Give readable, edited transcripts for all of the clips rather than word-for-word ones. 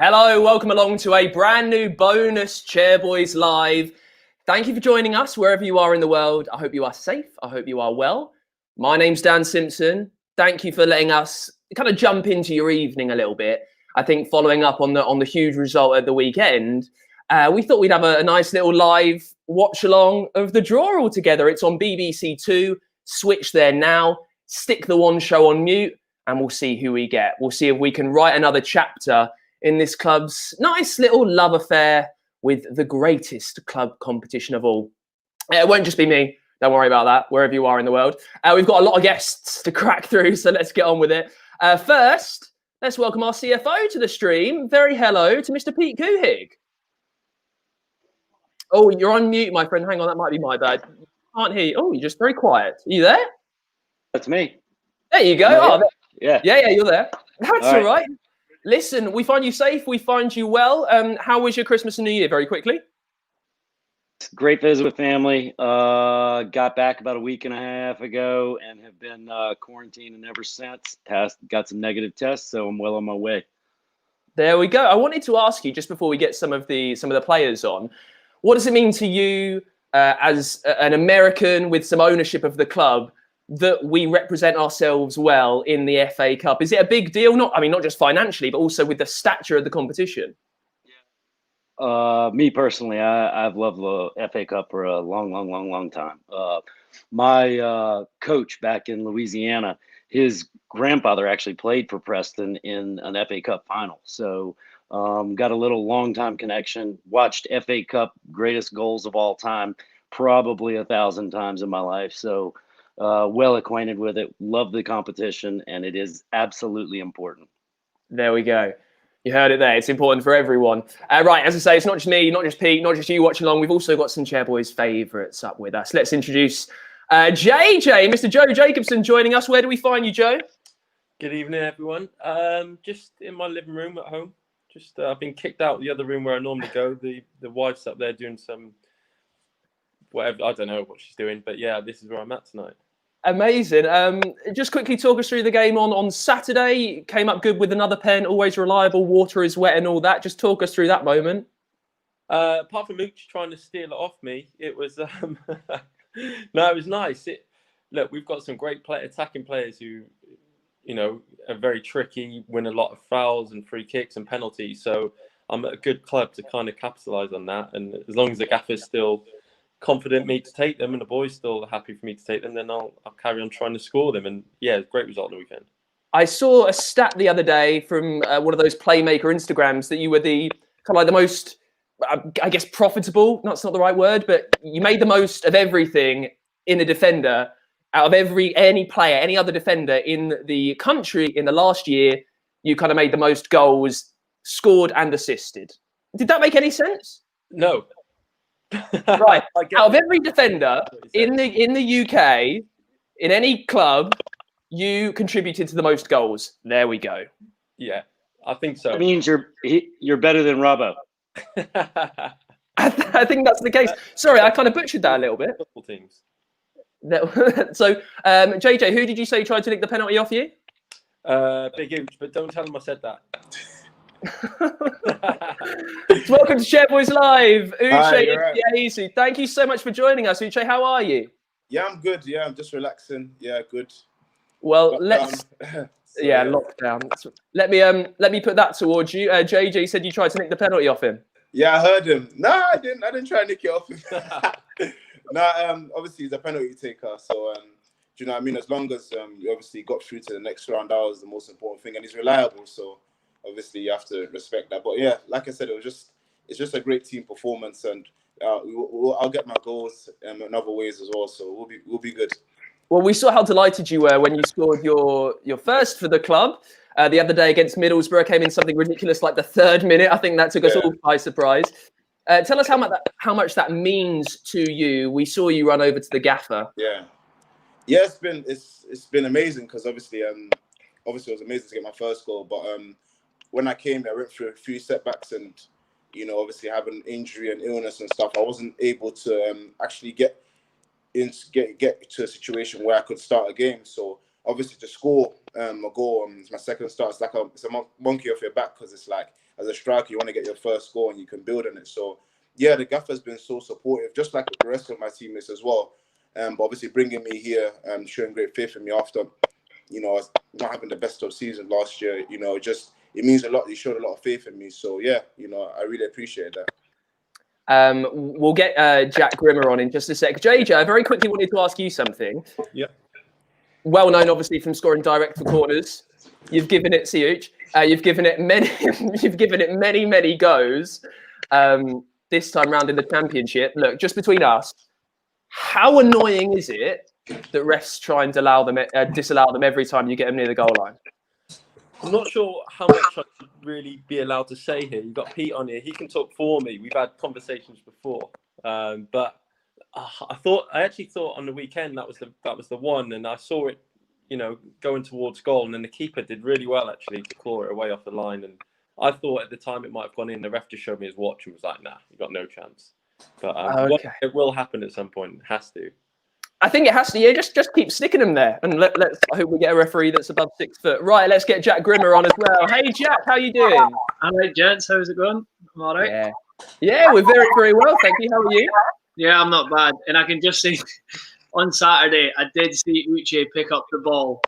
Hello, welcome along to a brand new bonus Chairboys Live. Thank you for joining us wherever you are in the world. I hope you are safe. I hope you are well. My name's Dan Simpson. Thank you for letting us kind of jump into your evening a little bit. I think following up on the huge result at the weekend, we thought we'd have a nice little live watch along of the draw all together. It's on BBC Two. Switch there now. Stick the one show on mute, and we'll see who we get. We'll see if we can write another chapter in this club's nice little love affair with the greatest club competition of all. It won't just be me. Don't worry about that, wherever you are in the world. We've got a lot of guests to crack through, so let's get on with it. First, let's welcome our CFO to the stream. Very hello to Mr. Pete Coohig. Oh, you're on mute, my friend. Hang on, that might be my bad. Can't hear you. Oh, you're just very quiet. Are you there? That's me. There you go. Oh, yeah, you're there. That's all right. Listen, we find you safe. We find you well. How was your Christmas and New Year? Very quickly. Great visit with family. Got back about a week and a half ago and have been quarantining ever since. Got some negative tests, so I'm well on my way. There we go. I wanted to ask you just before we get some of the players on, what does it mean to you as an American with some ownership of the club that we represent ourselves well in the FA Cup? Is it a big deal? Not just financially, but also with the stature of the competition. Me personally, I've loved the FA Cup for a long time. My coach back in Louisiana, his grandfather actually played for Preston in an FA Cup final. So got a little long-time connection. Watched FA Cup greatest goals of all time probably 1,000 times in my life. So well acquainted with it, love the competition, and it is absolutely important. There we go. You heard it there. It's important for everyone. Right, as I say, it's not just me, not just Pete, not just you watching along. We've also got some Chairboys favourites up with us. Let's introduce JJ, Mr. Joe Jacobson, joining us. Where do we find you, Joe? Good evening, everyone. Just in my living room at home. Just I've been kicked out of the other room where I normally go. The wife's up there doing some whatever. I don't know what she's doing, but yeah, this is where I'm at tonight. Amazing. Just quickly talk us through the game on Saturday. Came up good with another pen, always reliable, water is wet and all that. Just talk us through that moment. Apart from Mooch trying to steal it off me, it was no, it was nice. Look, we've got some great attacking players who, are very tricky, win a lot of fouls and free kicks and penalties. So I'm at a good club to kind of capitalise on that. And as long as the gaffer's still confident me to take them and the boys still happy for me to take them, then I'll carry on trying to score them. And yeah, great result on the weekend. I saw a stat the other day from one of those Playmaker Instagrams that you were the kind of like the most, I guess, profitable. That's not the right word, but you made the most of everything in a defender out of any player, any other defender in the country in the last year. You kind of made the most goals, scored and assisted. Did that make any sense? No. Right. Out of every defender in the UK, in any club, you contributed to the most goals. There we go. Yeah, I think so. That means you're better than Robbo. I think that's the case. Sorry, I kind of butchered that a little bit. Football teams. So, JJ, who did you say tried to nick the penalty off you? Big Ooch, but don't tell him I said that. Welcome to Chairboys Live. Uche, right. Easy. Thank you so much for joining us. Uche, how are you? Yeah, I'm good. Yeah, I'm just relaxing. Yeah, good. Well, Lockdown. Lockdown. Let me put that towards you. JJ said you tried to nick the penalty off him. Yeah, I heard him. No, I didn't try to nick it off him. Obviously he's a penalty taker. So do you know what I mean? As long as you obviously got through to the next round, that was the most important thing, and he's reliable. So obviously you have to respect that. But yeah, like I said, it's just a great team performance, and I'll get my goals in other ways as well. So we'll be good. Well, we saw how delighted you were when you scored your first for the club the other day against Middlesbrough. Came in something ridiculous like the 3rd minute. I think that took us all by surprise. Tell us how much that means to you. We saw you run over to the gaffer. Yeah, it's been amazing because obviously it was amazing to get my first goal. But when I came here, I went through a few setbacks, and obviously having injury and illness and stuff, I wasn't able to actually get to a situation where I could start a game. So obviously to score a goal, it's my second start. It's like it's a monkey off your back, because it's like as a striker, you want to get your first goal and you can build on it. So yeah, the gaffer's been so supportive, just like the rest of my teammates as well. But obviously bringing me here and showing great faith in me after, us not having the best of season last year, it means a lot. He showed a lot of faith in me. So yeah, I really appreciate that. We'll get Jack Grimmer on in just a sec. JJ, I very quickly wanted to ask you something. Yeah. Well known, obviously, from scoring direct for corners. You've given it, Siuch. You've given it many. You've given it many goes. This time round in the championship. Look, just between us, how annoying is it that refs try and disallow them every time you get them near the goal line? I'm not sure how much I should really be allowed to say here. You've got Pete on here. He can talk for me. We've had conversations before. But I actually thought on the weekend that was the one. And I saw it, going towards goal. And then the keeper did really well, actually, to claw it away off the line. And I thought at the time it might have gone in. The ref just showed me his watch and was like, nah, you got no chance. But okay. It will happen at some point. It has to. I think it has to. Yeah, just keep sticking them there, and let's. I hope we get a referee that's above 6 foot. Right, let's get Jack Grimmer on as well. Hey, Jack, how you doing? All right, gents, how's it going? I'm all right. Yeah, we're very well, thank you. How are you? Yeah, I'm not bad. And I can just say, on Saturday, I did see Uche pick up the ball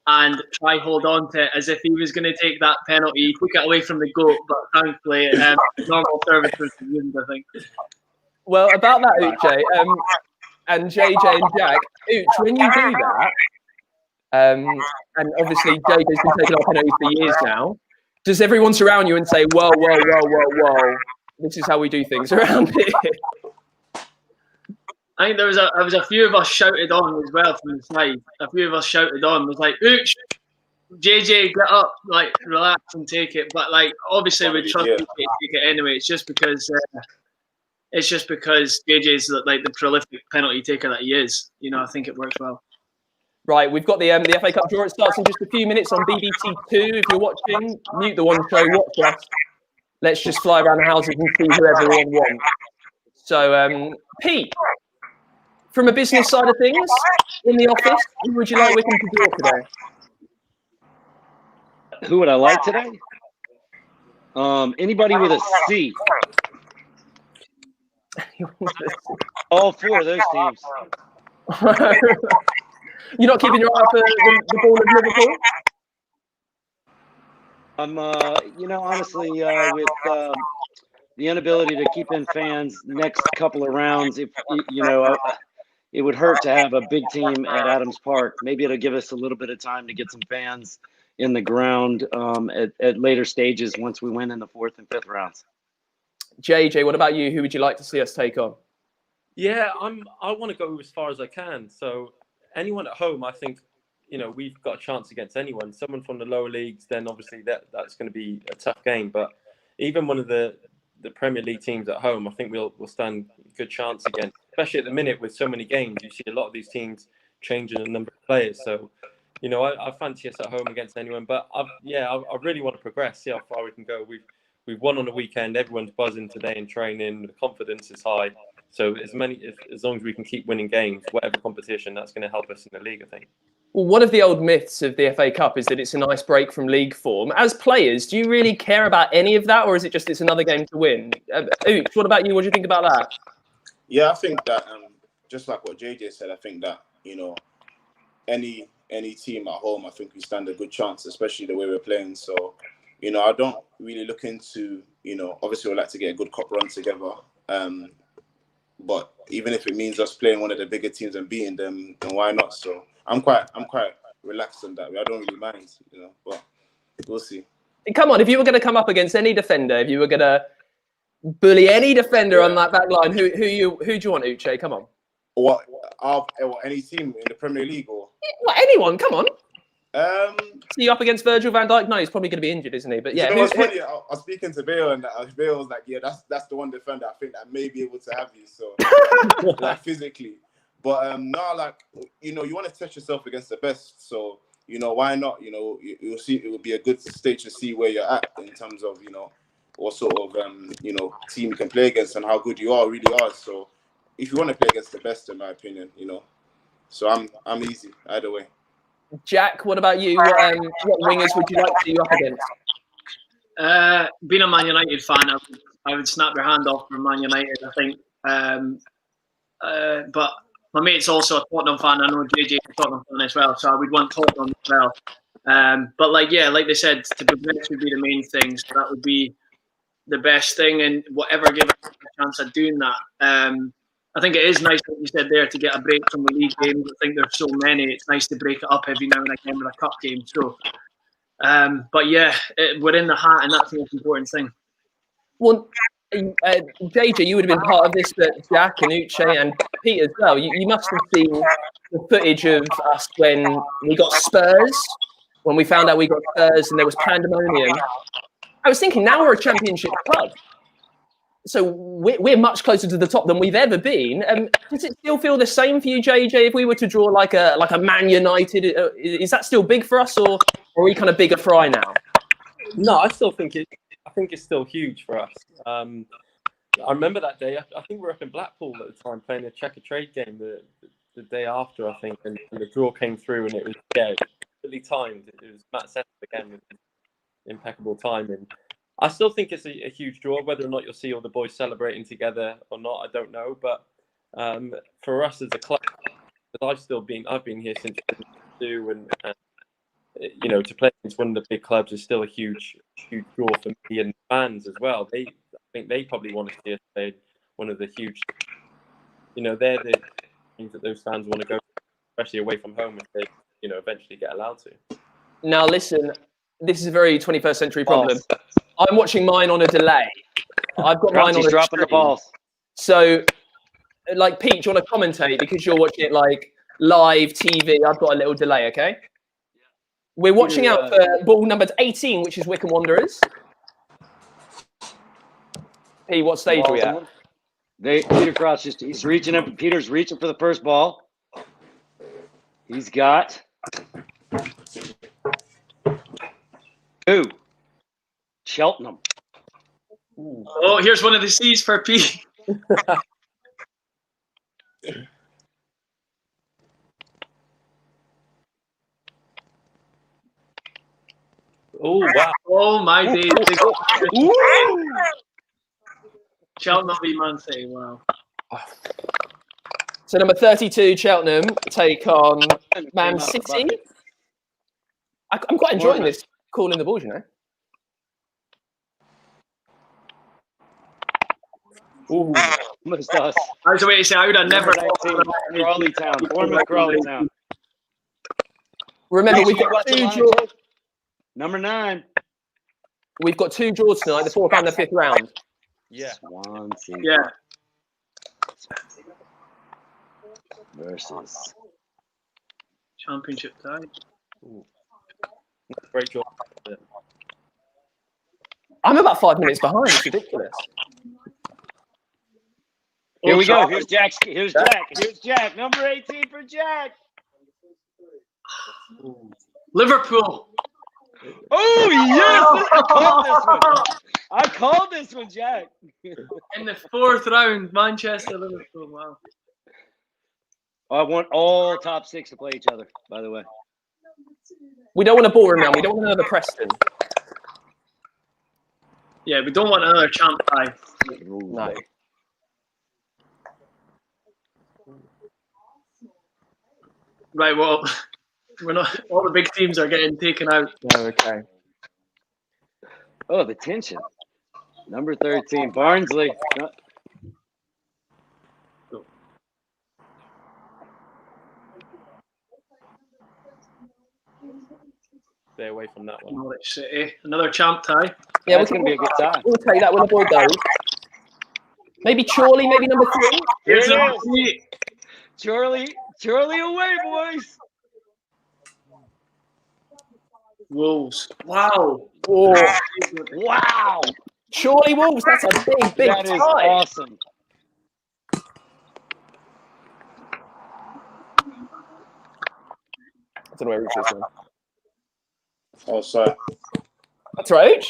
and try hold on to it as if he was going to take that penalty. He took it away from the goat, but thankfully, normal service was used, I think. Well, about that, Uche, and JJ and Jack, Uche, when you do that, and obviously JJ's been taking our penalties for years now, does everyone surround you and say, whoa, this is how we do things around here? I think there was a few of us shouted on as well from the side. A few of us shouted on, was like, Uche, JJ, get up, like, relax and take it. But, like, obviously we trust you to take it anyway. It's just because JJ's like the prolific penalty taker that he is. I think it works well. Right, we've got the FA Cup draw. It starts in just a few minutes on BBC 2. If you're watching, mute the one show, watch us. Let's just fly around the houses and see who everyone wants. So, Pete, from a business side of things, in the office, who would you like Wickham to draw today? Who would I like today? Anybody with a C. All 4 of those teams. You're not keeping your eye for the ball of Liverpool? I'm, honestly, with the inability to keep in fans next couple of rounds, if it would hurt to have a big team at Adams Park. Maybe it'll give us a little bit of time to get some fans in the ground at later stages once we win in the 4th and 5th rounds. JJ, what about you? Who would you like to see us take on? Yeah, I want to go as far as I can. So anyone at home, I think, we've got a chance against anyone. Someone from the lower leagues, then obviously that's going to be a tough game. But even one of the Premier League teams at home, I think we'll stand a good chance again. Especially at the minute with so many games, you see a lot of these teams changing the number of players. So, I fancy us at home against anyone. But I really want to progress, see how far we can go. We've won on the weekend. Everyone's buzzing today in training. The confidence is high. So as long as we can keep winning games, whatever competition, that's going to help us in the league, I think. Well, one of the old myths of the FA Cup is that it's a nice break from league form. As players, do you really care about any of that, or is it just it's another game to win? Ooch, what about you? What do you think about that? Yeah, I think that just like what JJ said, I think that any team at home, I think we stand a good chance, especially the way we're playing. So, I don't really look into obviously we'd like to get a good cup run together. But even if it means us playing one of the bigger teams and beating them, then why not? So I'm quite relaxed on that. I don't really mind, but we'll see. Come on, if you were going to come up against any defender, if you were going to bully any defender on that back line, who do you want, Uche? Come on. What any team in the Premier League or? Well, anyone, come on. See you up against Virgil van Dijk? No, he's probably going to be injured, isn't he? But yeah. What's funny? I was speaking to Bale and Bale was like, yeah, that's the one defender I think that may be able to have you. So like physically. But you want to test yourself against the best. So, why not? You'll see it will be a good stage to see where you're at in terms of, what sort of team you can play against and how good you really are. So if you want to play against the best, in my opinion, so I'm easy either way. Jack, what about you? What wingers would you like to see you up against? Being a Man United fan, I would snap your hand off for Man United, I think. But my mate's also a Tottenham fan. I know JJ is a Tottenham fan as well, so I would want Tottenham as well. But like they said, to progress would be the main thing. So that would be the best thing, and whatever give us a chance at doing that. I think it is nice, like you said there, to get a break from the league games. I think there's so many. It's nice to break it up every now and again with a cup game. So, but yeah, we're in the hat, and that's the most important thing. Well, JJ, you would have been part of this, but Jack and Uche and Pete as well. You must have seen the footage of us when we got Spurs, when we found out we got Spurs and there was pandemonium. I was thinking, now we're a championship club. So we're much closer to the top than we've ever been. Does it still feel the same for you, JJ? If we were to draw like a Man United, is that still big for us, or are we kind of bigger fry now? No, I think it's still huge for us. I remember that day. I think we were up in Blackpool at the time playing a checker trade game the day after, I think, and the draw came through, and it was really timed. It was Matt Seth again with impeccable timing. I still think it's a huge draw. Whether or not you'll see all the boys celebrating together or not, I don't know. But for us as a club, I've been here since 2002, and you know, to play against one of the big clubs is still a huge draw for me and fans as well. I think they probably want to see us play one of the huge. You know, they're the things that those fans want to go, especially away from home, if they, you know, eventually get allowed to. Now, listen, this is a very 21st century problem. I'm watching mine on a delay. I've got mine on a dropping the balls. So, like, Pete, do you want to commentate because you're watching it like live TV? I've got a little delay, okay? We're watching out for ball number 18, which is Wycombe Wanderers. Pete, what stage are we at? Peter Crouch he's reaching up. Peter's reaching for the first ball. He's got 2. Cheltenham. Oh, here's one of the C's for Pete. Oh, wow. Oh, my days. Cheltenham v Man City, wow. So number 32, Cheltenham, take on Man City. I'm quite enjoying this calling the balls, you know. Ooh, almost us. I was waiting to say, I would have never. Crawley Town. Bournemouth, Crawley Town. Remember, we've got 2 draws. Number 9. We've got 2 draws tonight, the 4th and the 5th round. Yeah. Swansea. Yeah. Versus Championship tie. Great job. I'm about 5 minutes behind. It's ridiculous. Here we go. Here's Jack. Here's Jack. Number 18 for Jack. Liverpool. Oh, yes! I called this one, Jack. In the 4th round, Manchester, Liverpool. Wow. I want all top 6 to play each other, by the way. We don't want a ballroom round. We don't want another Preston. Yeah, we don't want another champ tie. No. Right, well, we're not. All the big teams are getting taken out. Oh, okay. Oh, the tension. Number 13, Barnsley. Stay away from that one. Norwich City, another champ tie. Yeah, That's going to be a good time. We'll take that when the ball goes. Maybe Chorley, maybe number 3. Here's Here it number is. 3. Charlie away, boys. Wolves. Wow. Oh, Wow. Chorley Wolves, that's a big That is tie. awesome. I don't know where Rich is now. Oh, sorry. That's right.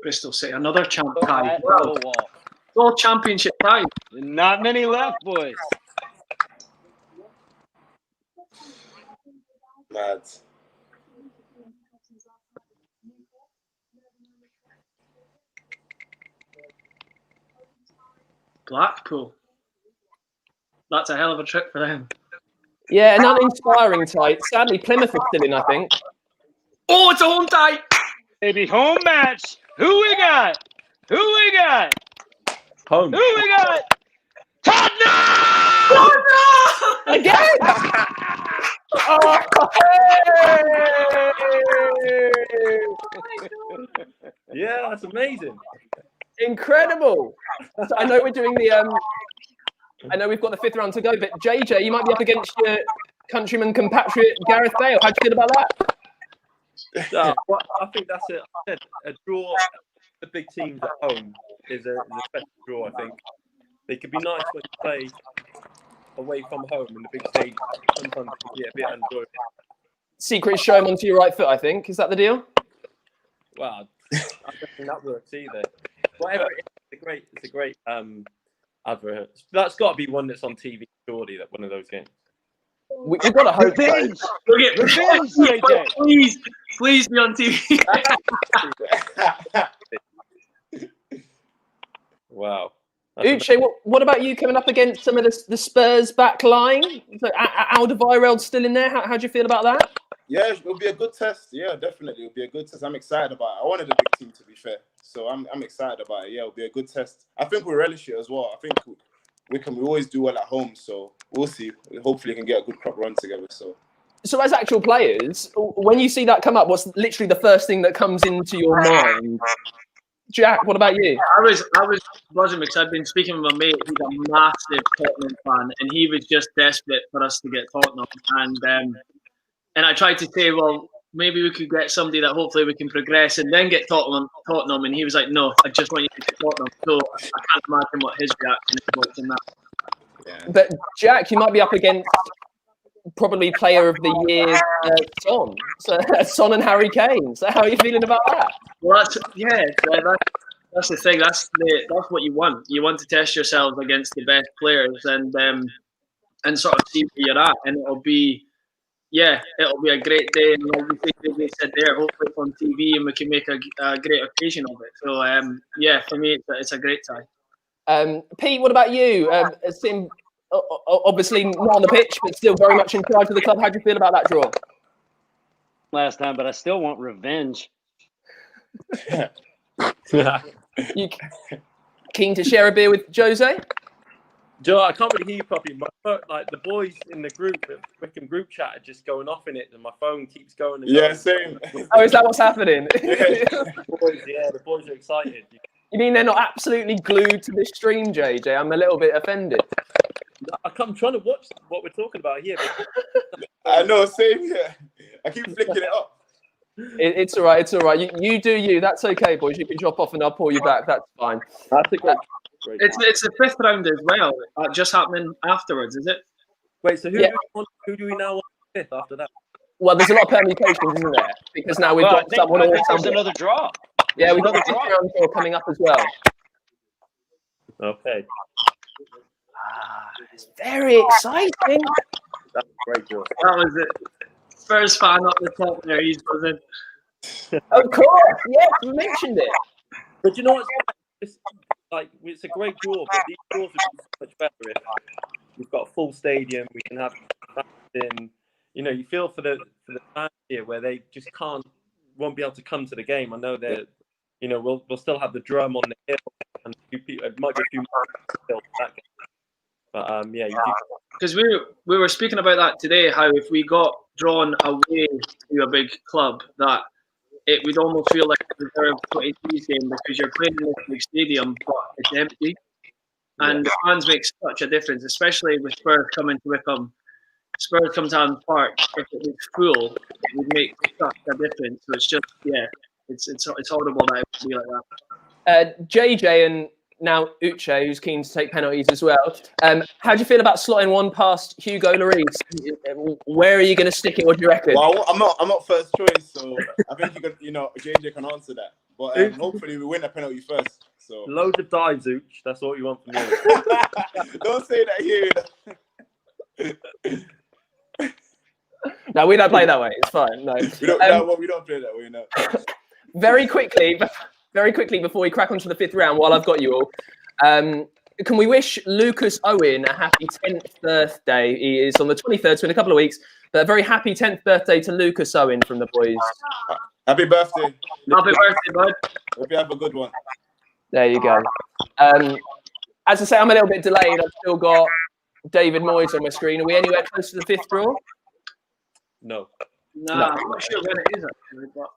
Bristol City, another champ Oh, tie. that Wow. double wall. All championship ties. Not many left, boys. Mad. Blackpool. That's a hell of a trip for them. Yeah, an uninspiring tie. Sadly, Plymouth are still in, I think. Oh, it's a home tie. Baby, home match. Who we got? Who we got? Home. Who we got? Tottenham! Oh, no! Again! Oh, Yeah, that's amazing. incredible. So I know we're doing the I know we've got the 5th round to go, but JJ, you might be up against your countryman compatriot Gareth Bale. How do you feel about that? Well, I think that's it. I said a draw. The big teams at home is a special draw. I think they could be nice when you play away from home in the big stadium. Sometimes it can be a bit unenjoyable. Secret show him onto your right foot, I think. Is that the deal? Well, I don't think that works either. Whatever it is, it's a great advert. That's got to be one that's on TV, surely. That one of those games. We've got to hope so. Revenge! Revenge, JJ! Please be on TV. Wow. Uche, what about you coming up against some of the Spurs back line? So, Alderweireld's still in there. How do you feel about that? Yeah, it'll be a good test. Yeah, definitely, it'll be a good test. I'm excited about it. I wanted a big team, to be fair, so I'm excited about it. Yeah, it'll be a good test. I think we relish it as well. I think we always do well at home, so we'll see. Hopefully, we can get a good crop run together. So as actual players, when you see that come up, what's literally the first thing that comes into your mind? Jack, what about you? I was buzzing because I'd been speaking with my mate. He's a massive Tottenham fan, and he was just desperate for us to get Tottenham. And I tried to say, well, maybe we could get somebody that hopefully we can progress and then get Tottenham. And he was like, no, I just want you to get Tottenham. So I can't imagine what his reaction is watching that. Yeah. But Jack, you might be up against probably Player of the Year Son. So Son and Harry Kane. So how are you feeling about that? Well, that's the thing. That's what you want. You want to test yourselves against the best players and sort of see where you're at. And it'll be a great day. And like they said there, hopefully it's on TV and we can make a great occasion of it. So for me, it's a great time. Pete, what about you? Obviously not on the pitch, but still very much in charge of the club. How do you feel about that draw? Last time, but I still want revenge. You keen to share a beer with Jose? Joe, I can't really hear you properly. Like the boys in the freaking group chat are just going off in it, and my phone keeps going. And Yeah, going. same. Oh, is that what's happening? The boys are excited. You mean they're not absolutely glued to this stream, JJ? I'm a little bit offended. I'm trying to watch what we're talking about here. But... I know, same here. I keep flicking it up. It's all right. It's all right. You do you. That's okay, boys. You can drop off and I'll pull you back. That's fine. That's a great. It's the 5th round as well. Just happening afterwards, is it? Wait, so who do we now want 5th after that? Well, there's a lot of permutations, isn't there? Because now we've got someone I or think there's someone. another draw. Yeah, we've got the 5th round draw coming up as well. Okay. It's very exciting. That's a great draw. That was it. First fan up the top there. He's buzzing. Of course, yes, we mentioned it. But you know what's it's a great draw, but these draws would be so much better if we've got a full stadium. We can have fans in. You feel for the fans here where they just won't be able to come to the game. I know that we'll still have the drum on the hill, and it might be a few more still for that game. But you do. Because we were speaking about that today, how if we got drawn away to a big club, that it would almost feel like a reserve 23s game because you're playing in a big stadium, but it's empty. And the fans make such a difference, especially with Spurs coming to Wickham. Spurs come to Allen Park. If it was full, it would make such a difference. So it's just, it's horrible that it would be like that. JJ and now Uche, who's keen to take penalties as well. How do you feel about slotting one past Hugo Lloris? Where are you going to stick it? What do you reckon? Well, I'm not first choice, so I think JJ can answer that. But hopefully we win a penalty first. So Loads of dives, Uch. That's what you want from me. Don't say that here. No, we don't play that way. It's fine. No, we don't play that way. No. Very quickly before we crack onto the 5th round, while I've got you all, can we wish Lucas Owen a happy 10th birthday? He is on the 23rd, so in a couple of weeks. But a very happy 10th birthday to Lucas Owen from the boys. Happy birthday. Happy birthday, bud. Hope you have a good one. There you go. As I say, I'm a little bit delayed. I've still got David Moyes on my screen. Are we anywhere close to the 5th draw? No. Nah, I'm not sure when it is actually, but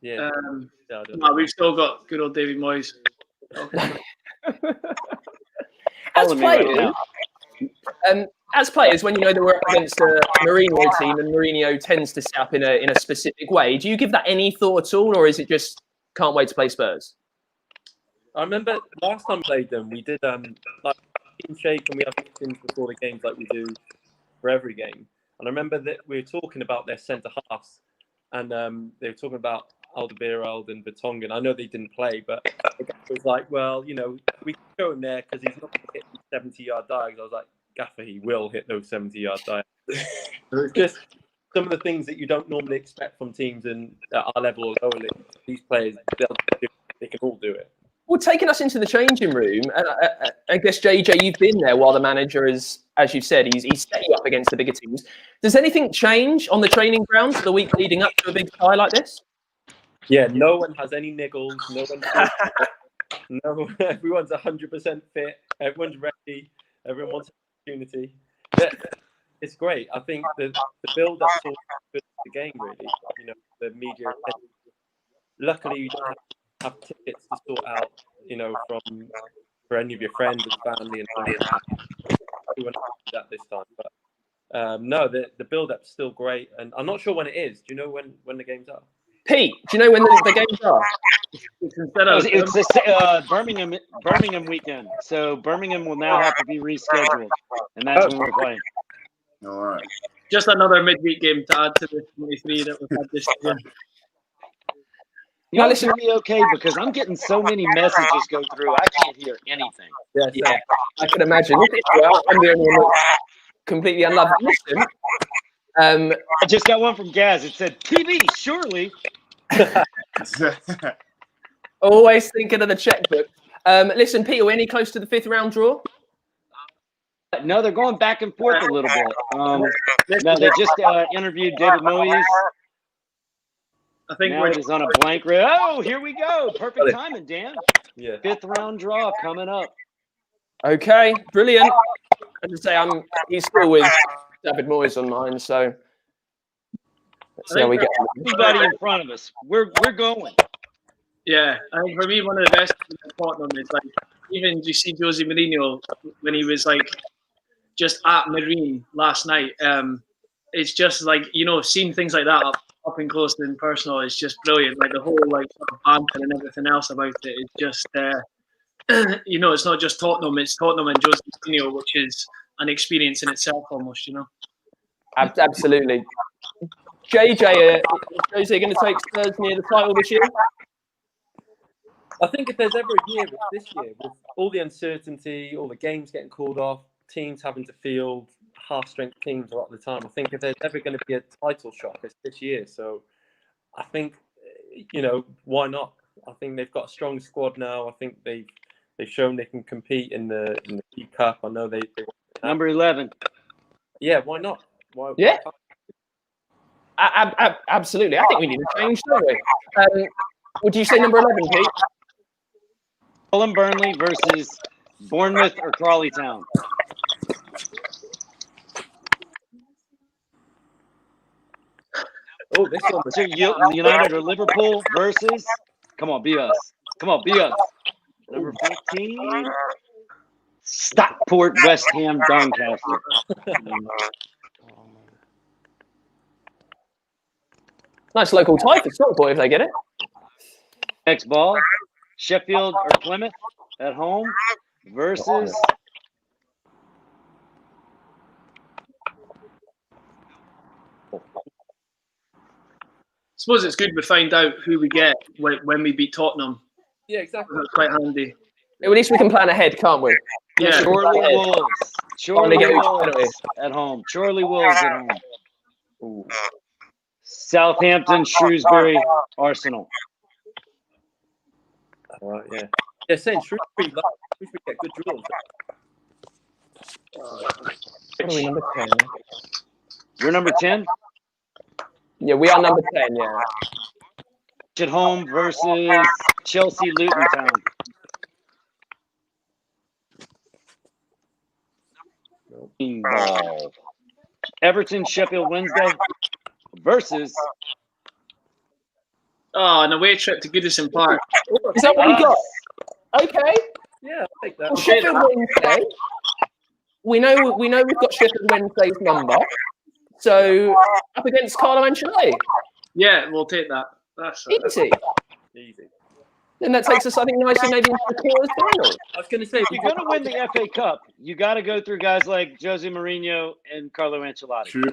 Yeah. no, we've still got good old David Moyes. As players, when you know that we're up against a Mourinho team and Mourinho tends to set up in a specific way, do you give that any thought at all, or is it just can't wait to play Spurs? I remember last time I played them, we did like team shake and we have things before the games like we do for every game. And I remember that we were talking about their centre halves, and they were talking about Alderweireld and Vertonghen. I know they didn't play, but the guy was like, well, you know, we can go in there because he's not going to hit 70-yard dives. I was like, Gaffer, he will hit those 70-yard dives. So it's just some of the things that you don't normally expect from teams at our level or lower league. These players, they can all do it. Well, taking us into the changing room, I guess, JJ, you've been there while the manager is, as you said, he's set you up against the bigger teams. Does anything change on the training grounds the week leading up to a big tie like this? Yeah, no one has any niggles. No, everyone's 100% fit. Everyone's ready. Everyone wants an opportunity. It's great. I think the build-up sort of good the game, really. You know, the media. Luckily, you don't have tickets to sort out, you know, for any of your friends and family and all that. We won't do that this time, but no, the build-up's still great, and I'm not sure when it is. Do you know when the games are? Pete, do you know when the games are? It's the Birmingham weekend, so Birmingham will now have to be rescheduled, and that's when we're playing. All right. Just another midweek game to add to the 23 that we've had this year. You know, it's going to be okay because I'm getting so many messages go through, I can't hear anything. Yeah, I can imagine. Well, I'm the only one that's completely unloved. Listen, I just got one from Gaz. It said, TV, surely. Always thinking of the checkbook. Listen, Peter, are we any close to the 5th round draw? No, they're going back and forth a little bit. No, they just interviewed David Moyes. I think now it is on a blank. Oh, here we go. Perfect timing, Dan. Yeah. 5th round draw coming up. Okay, brilliant. As I say, he's still with David Moyes on mine, so let's see how we get on. Everybody in front of us. We're going. Yeah, I think for me, one of the best things in Tottenham is like, even you see Jose Mourinho when he was like just at Marine last night. It's just like, you know, seeing things like that up and close and personal is just brilliant. Like the whole like sort of banter and everything else about it is just, you know, it's not just Tottenham, it's Tottenham and Jose Mourinho, which is an experience in itself almost, you know. Absolutely. JJ, is Jose going to take Spurs near the title this year? I think if there's ever a year with this year, with all the uncertainty, all the games getting called off, teams having to field half-strength teams a lot of the time, I think if there's ever going to be a title shock, it's this year. So I think, you know, why not? I think they've got a strong squad now. I think they've shown they can compete in the League Cup. I know they Number 11. Yeah, why not? Why Absolutely. I think we need to change, don't we? Would you say number 11, Pete? Fulham Burnley versus Bournemouth or Crawley Town. Oh, this one. So United or Liverpool versus, come on, be us. Come on, be us. Number 14, Stockport, West Ham, Doncaster. Nice local tie for Stockport if they get it. Next ball, Sheffield or Plymouth at home versus I suppose it's good we find out who we get when we beat Tottenham. Yeah, exactly. That's quite handy. At least we can plan ahead, can't we? Yeah. Chorley Wolves. Chorley Wolves at home. Chorley Wolves at home. Ooh. Southampton, Shrewsbury, Arsenal. All right, yeah. Yeah, saying Shrewsbury get good draws. What are we, number 10? We're number 10. Yeah, we are number 10, yeah. At home versus Chelsea Luton Town. Ball. Everton Sheffield Wednesday versus. Oh, an away trip to Goodison Park. Is that what we got? Okay. Yeah, I'll take that. Well, Sheffield Wednesday. We know we've got Sheffield Wednesday's number. So up against Carlo Ancelotti. Yeah, we'll take that. That's Easy. Easy. And that takes us, I think, nicely maybe into the quarters final. I was going to say, If you're going to win the FA Cup, you got to go through guys like Jose Mourinho and Carlo Ancelotti. True.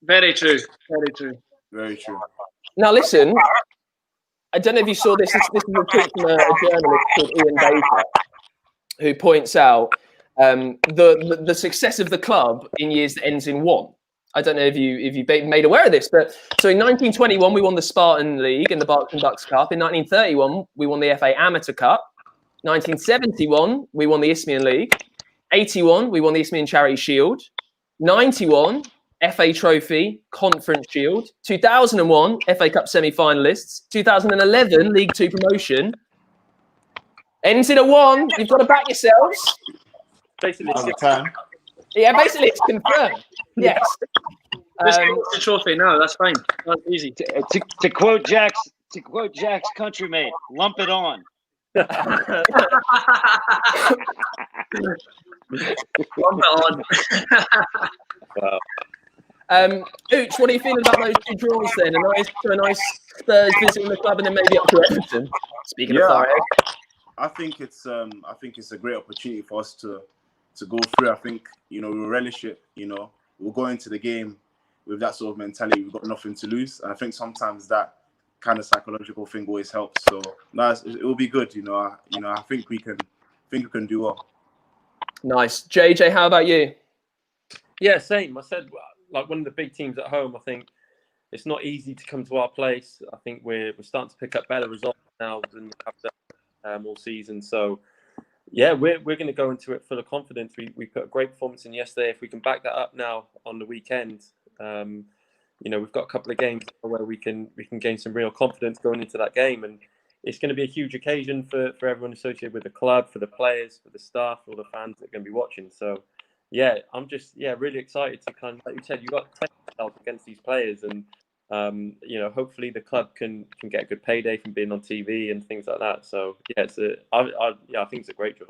very true. Very true. Very true. Now listen, I don't know if you saw this. This is a tweet from a journalist called Ian Baker, who points out the success of the club in years that ends in 1. I don't know if you've been made aware of this, but so in 1921 we won the Spartan League and the Berkshire Bucks Cup. In 1931 we won the FA Amateur Cup. 1971 we won the Isthmian League. 81 we won the Isthmian Charity Shield. 91 FA Trophy, Conference Shield. 2001 FA Cup semi-finalists. 2011 League 2 promotion. Ends in a 1. You've got to back yourselves. basically, Another time. Yeah, basically it's confirmed. Yes. Just get the trophy now. That's fine. That's easy. To quote Jack's countrymate, lump it on. Lump it on. Ooch, what are you feeling about those 2 draws then? A nice Spurs visiting the club and then maybe up to Everton. Speaking of fire. I think it's a great opportunity for us to go through. I think, we'll relish it, we'll go into the game with that sort of mentality. We've got nothing to lose. And I think sometimes that kind of psychological thing always helps. So it will be good, I think we can do well. Nice. JJ, how about you? Yeah, same. I said, like, one of the big teams at home, I think it's not easy to come to our place. I think we're starting to pick up better results now than we have done all season. So, yeah, we're going to go into it full of confidence. We put a great performance in yesterday. If we can back that up now on the weekend, we've got a couple of games where we can gain some real confidence going into that game, and it's going to be a huge occasion for everyone associated with the club, for the players, for the staff, for all the fans that are going to be watching. So, yeah, I'm just really excited to kind of, like you said, you got to test yourself against these players, and hopefully the club can get a good payday from being on TV and things like that. So yeah, I think it's a great draw.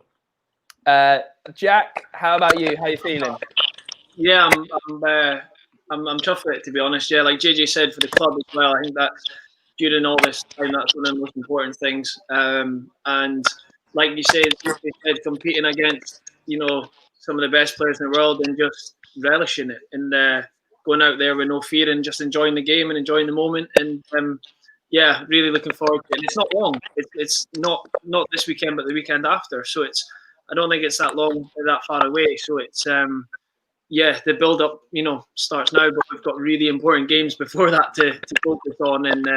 Jack, how about you? How are you feeling? Yeah, I'm chuffed with it, to be honest. Yeah, like JJ said, for the club as well. I think that during all this time, that's one of the most important things. And like you said, competing against some of the best players in the world and just relishing it and going out there with no fear and just enjoying the game and enjoying the moment. And really looking forward to it. And it's not long. It's not this weekend, but the weekend after. So I don't think it's that long, that far away. So it's the build up, starts now, but we've got really important games before that to focus on. And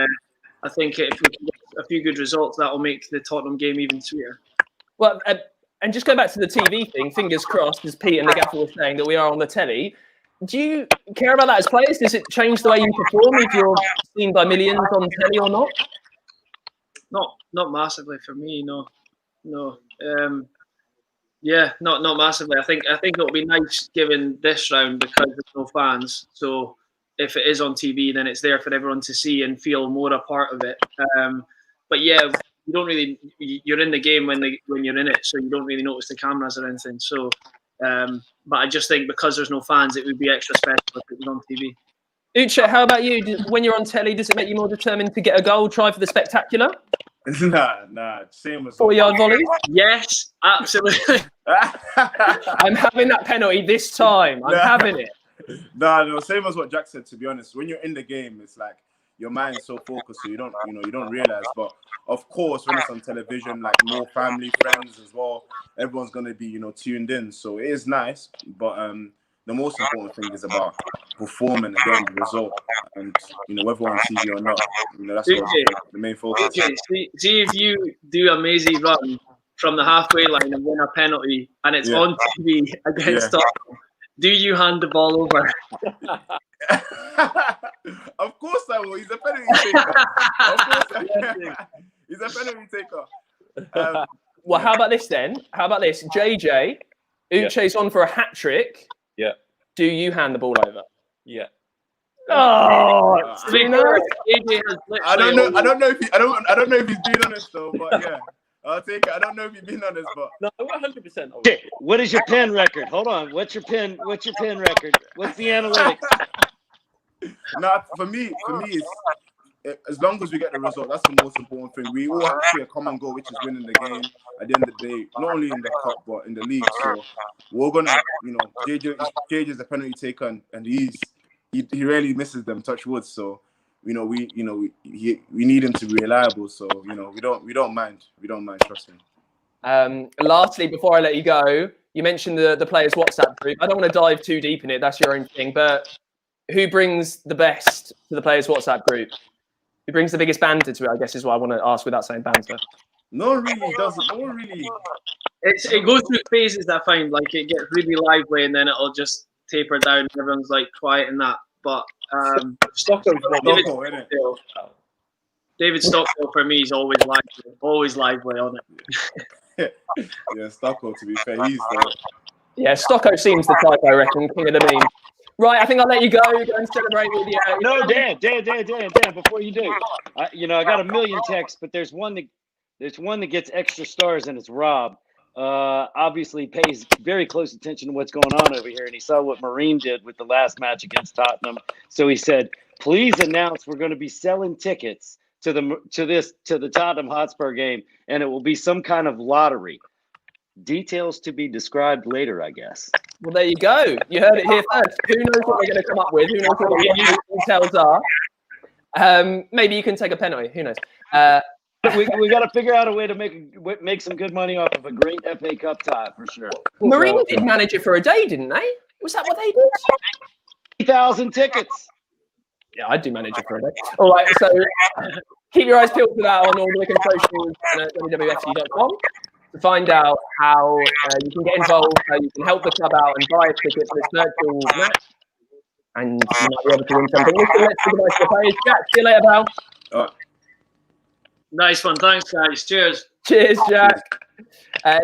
I think if we can get a few good results, that will make the Tottenham game even sweeter. Well, and just go back to the TV thing, fingers crossed, as Pete and the gaffer were saying, that we are on the telly. Do you care about that as players? Does it change the way you perform if you're seen by millions on telly or not? Not massively for me, no. Not massively. I think it'll be nice given this round because there's no fans. So if it is on TV, then it's there for everyone to see and feel more a part of it. But yeah, you don't really. You're in the game when you're in it, so you don't really notice the cameras or anything. So, but I just think because there's no fans, it would be extra special if it was on TV. Uche, how about you? When you're on telly, does it make you more determined to get a goal, try for the spectacular? Nah, same as 4-yard volley? Yes, absolutely. I'm having that penalty this time. I'm having it. No, same as what Jack said. To be honest, when you're in the game, it's like your mind's so focused, so you don't realize. But of course, when it's on television, like more family, friends as well, everyone's gonna be tuned in. So it is nice, but the most important thing is about performing and getting the result. And whether we're on TV or not, that's what the main focus. See if you do a mazy run from the halfway line and win a penalty, and it's on TV against Tottenham. Do you hand the ball over? Of course I will. He's a penalty taker. Of course he's a penalty taker. Well, how about this then? How about this? JJ, Uche's on for a hat trick. Yeah. Do you hand the ball over? Yeah. Oh, I don't know if he's being honest though, but yeah. I'll take it. I don't know if you've been honest, but no, 100%. Okay, what is your pin record? Hold on. What's your pin record? What's the analytics? No, for me, it's as long as we get the result, that's the most important thing. We all have to see a common goal, which is winning the game at the end of the day, not only in the cup but in the league. So we're gonna, JJ is a penalty taker, and he rarely misses them. Touch wood. So. We need him to be reliable, so we don't mind. Trust me. Lastly, before I let you go, you mentioned the players' WhatsApp group. I don't want to dive too deep in it. That's your own thing. But who brings the best to the players' WhatsApp group? Who brings the biggest banter to it? I guess is what I want to ask without saying banter. No one really doesn't. No one really. It goes through phases. I find like it gets really lively and then it'll just taper down. And everyone's like quiet and that. But David Stockdale for me is always lively on it. Yeah, Stockdale. To be fair, he's Stocko seems the type, I reckon, king of the meme. Right, I think I'll let you go. Go and celebrate with you. No, Dan. Before you do, I got a million texts, but there's one that gets extra stars, and it's Rob. Obviously pays very close attention to what's going on over here, and he saw what Marine did with the last match against Tottenham. So he said, "Please announce we're going to be selling tickets to the Tottenham Hotspur game, and it will be some kind of lottery. Details to be described later, I guess." Well, there you go. You heard it here first. Who knows what they're going to come up with? Who knows what the details are? Maybe you can take a penalty. Who knows? We got to figure out a way to make some good money off of a great FA Cup tie for sure. Marine did manage it for a day, didn't they? Was that what they did? 3,000 tickets. Yeah, I do manage it for a day. All right, so keep your eyes peeled for that on all the Wickham socials and at wwfc.com to find out how you can get involved, how you can help the club out and buy a ticket for this virtual match. And you might be able to win something. Listen, let's say goodbye to the players. Jack, see you later, pal. Nice one. Thanks, guys. Cheers. Cheers, Jack.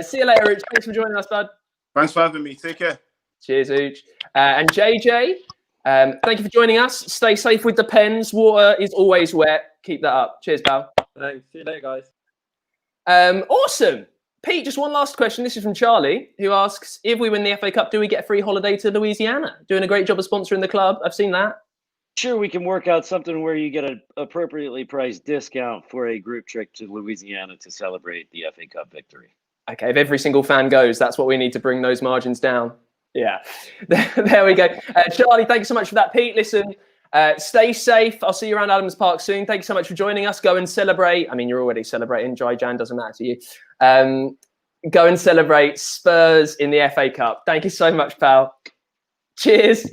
See you later, Rich. Thanks for joining us, bud. Thanks for having me. Take care. Cheers, Ooch. And JJ, thank you for joining us. Stay safe with the pens. Water is always wet. Keep that up. Cheers, pal. Thanks. See you later, guys. Awesome. Pete, just one last question. This is from Charlie, who asks, if we win the FA Cup, do we get a free holiday to Louisiana? Doing a great job of sponsoring the club. I've seen that. Sure, we can work out something where you get an appropriately priced discount for a group trip to Louisiana to celebrate the FA Cup victory. Okay, if every single fan goes, that's what we need to bring those margins down. Yeah, there we go. Charlie, thanks so much for that. Pete, listen, stay safe. I'll see you around Adams Park soon. Thanks so much for joining us. Go and celebrate. I mean, you're already celebrating. Dry Jan doesn't matter to you. Go and celebrate Spurs in the FA Cup. Thank you so much, pal. Cheers.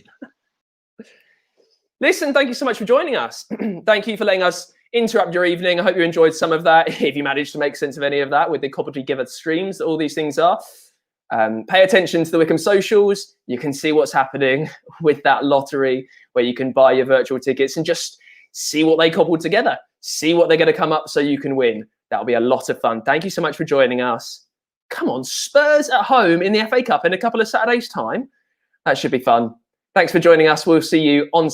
Listen, thank you so much for joining us. Thank you for letting us interrupt your evening. I hope you enjoyed some of that, if you managed to make sense of any of that with the gobbledygook streams that all these things are. Pay attention to the Wickham socials. You can see what's happening with that lottery where you can buy your virtual tickets and just see what they cobbled together. See what they're going to come up so you can win. That'll be a lot of fun. Thank you so much for joining us. Come on, Spurs at home in the FA Cup in a couple of Saturdays' time. That should be fun. Thanks for joining us. We'll see you on